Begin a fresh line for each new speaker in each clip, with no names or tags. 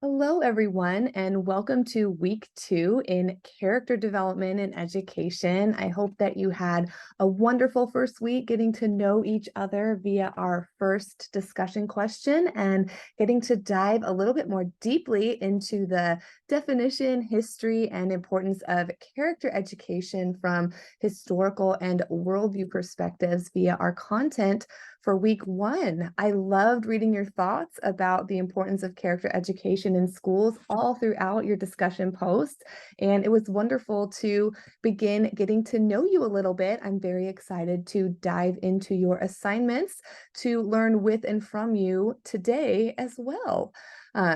Hello, everyone, and welcome to week 2 in character development and education. I hope that you had a wonderful first week getting to know each other via our first discussion question and getting to dive a little bit more deeply into the definition, history, and importance of character education from historical and worldview perspectives via our content for week 1. I loved reading your thoughts about the importance of character education in schools all throughout your discussion posts, and it was wonderful to begin getting to know you a little bit. I'm very excited to dive into your assignments to learn with and from you today as well.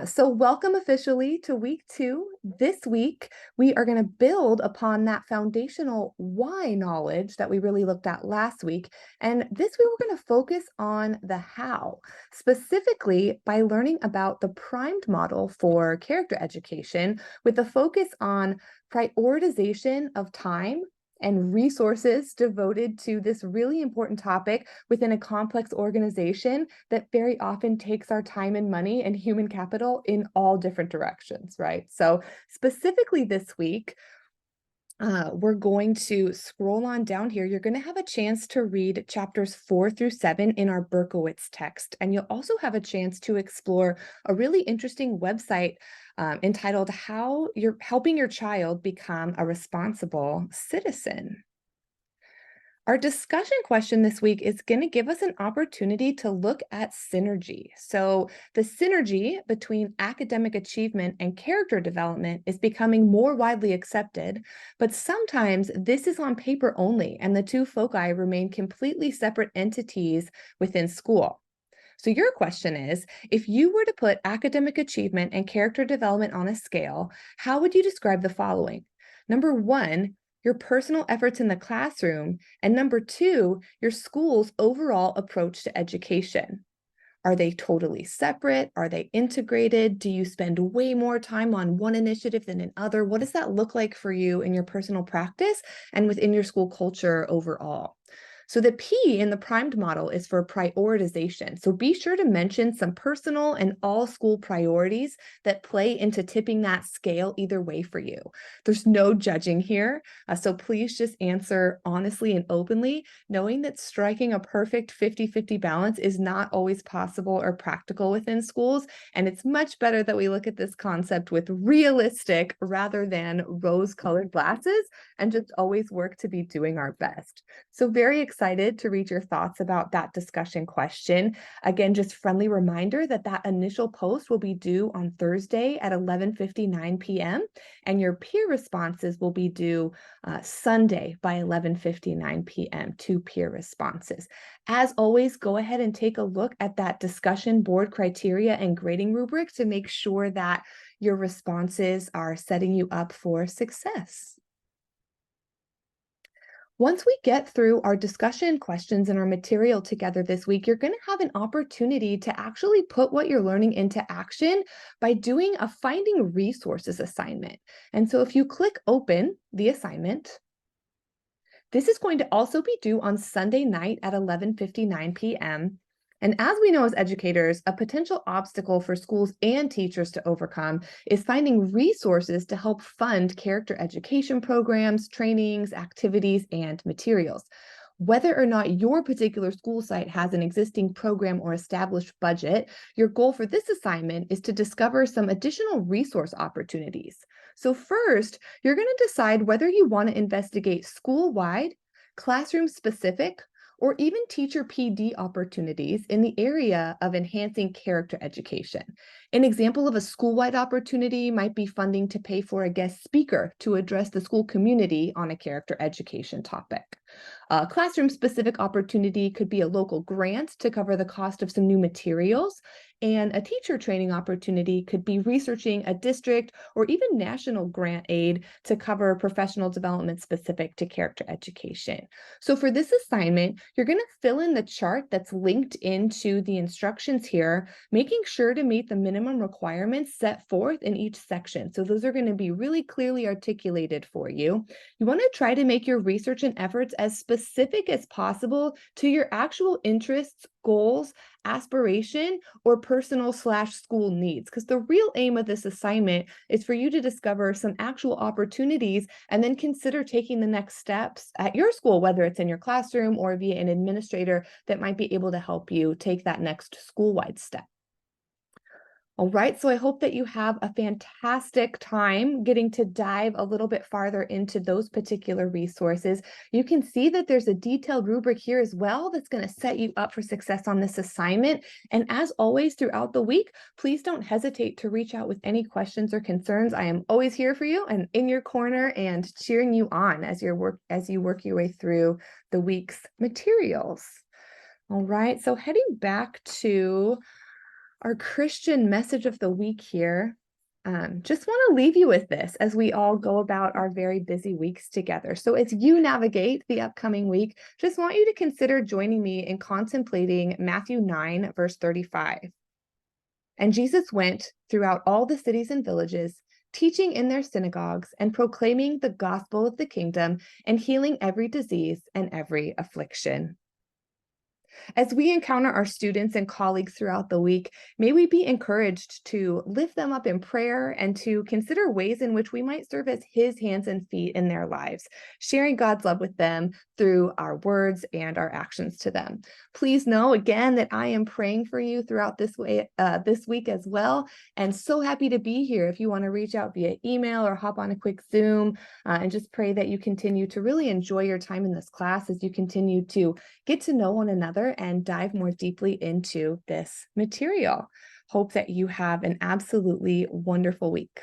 So welcome officially to week 2. This week, we are going to build upon that foundational why knowledge that we really looked at last week. And this week, we're going to focus on the how, specifically by learning about the primed model for character education with a focus on prioritization of time and resources devoted to this really important topic within a complex organization that very often takes our time and money and human capital in all different directions, right? So specifically this week, we're going to scroll on down here. You're going to have a chance to read chapters 4 through 7 in our Berkowitz text. And you'll also have a chance to explore a really interesting website entitled How You're Helping Your Child Become a Responsible Citizen. Our discussion question this week is going to give us an opportunity to look at synergy. So, the synergy between academic achievement and character development is becoming more widely accepted, but sometimes this is on paper only, and the two foci remain completely separate entities within school. So, your question is, if you were to put academic achievement and character development on a scale, how would you describe the following? Number 1, your personal efforts in the classroom, and number 2, your school's overall approach to education. Are they totally separate? Are they integrated? Do you spend way more time on one initiative than another? What does that look like for you in your personal practice and within your school culture overall? So the P in the primed model is for prioritization. So be sure to mention some personal and all school priorities that play into tipping that scale either way for you. There's no judging here. So please just answer honestly and openly, knowing that striking a perfect 50-50 balance is not always possible or practical within schools. And it's much better that we look at this concept with realistic rather than rose-colored glasses and just always work to be doing our best. So very excited to read your thoughts about that discussion question. Again, just friendly reminder that that initial post will be due on Thursday at 11:59 p.m. and your peer responses will be due Sunday by 11:59 p.m. to peer responses. As always, go ahead and take a look at that discussion board criteria and grading rubric to make sure that your responses are setting you up for success. Once we get through our discussion questions and our material together this week, you're going to have an opportunity to actually put what you're learning into action by doing a finding resources assignment. And so if you click open the assignment, this is going to also be due on Sunday night at 11:59 p.m. And as we know as educators, a potential obstacle for schools and teachers to overcome is finding resources to help fund character education programs, trainings, activities, and materials. Whether or not your particular school site has an existing program or established budget, your goal for this assignment is to discover some additional resource opportunities. So first, you're going to decide whether you want to investigate school-wide, classroom-specific, or even teacher PD opportunities in the area of enhancing character education. An example of a school-wide opportunity might be funding to pay for a guest speaker to address the school community on a character education topic. A classroom-specific opportunity could be a local grant to cover the cost of some new materials, and a teacher training opportunity could be researching a district or even national grant aid to cover professional development specific to character education. So for this assignment, you're going to fill in the chart that's linked into the instructions here, making sure to meet the minimum requirements set forth in each section. So those are going to be really clearly articulated for you. You want to try to make your research and efforts as specific as possible to your actual interests goals, aspiration, or personal/school needs. Because the real aim of this assignment is for you to discover some actual opportunities and then consider taking the next steps at your school, whether it's in your classroom or via an administrator that might be able to help you take that next school-wide step. All right, so I hope that you have a fantastic time getting to dive a little bit farther into those particular resources. You can see that there's a detailed rubric here as well that's going to set you up for success on this assignment. And as always, throughout the week, please don't hesitate to reach out with any questions or concerns. I am always here for you and in your corner and cheering you on as you work your way through the week's materials. All right, so heading back to our Christian message of the week here. Just want to leave you with this as we all go about our very busy weeks together. So as you navigate the upcoming week, just want you to consider joining me in contemplating Matthew 9, verse 35. And Jesus went throughout all the cities and villages, teaching in their synagogues and proclaiming the gospel of the kingdom and healing every disease and every affliction. As we encounter our students and colleagues throughout the week, may we be encouraged to lift them up in prayer and to consider ways in which we might serve as His hands and feet in their lives, sharing God's love with them through our words and our actions to them. Please know again that I am praying for you throughout this week as well, and so happy to be here. If you want to reach out via email or hop on a quick Zoom, and just pray that you continue to really enjoy your time in this class as you continue to get to know one another and dive more deeply into this material. Hope that you have an absolutely wonderful week.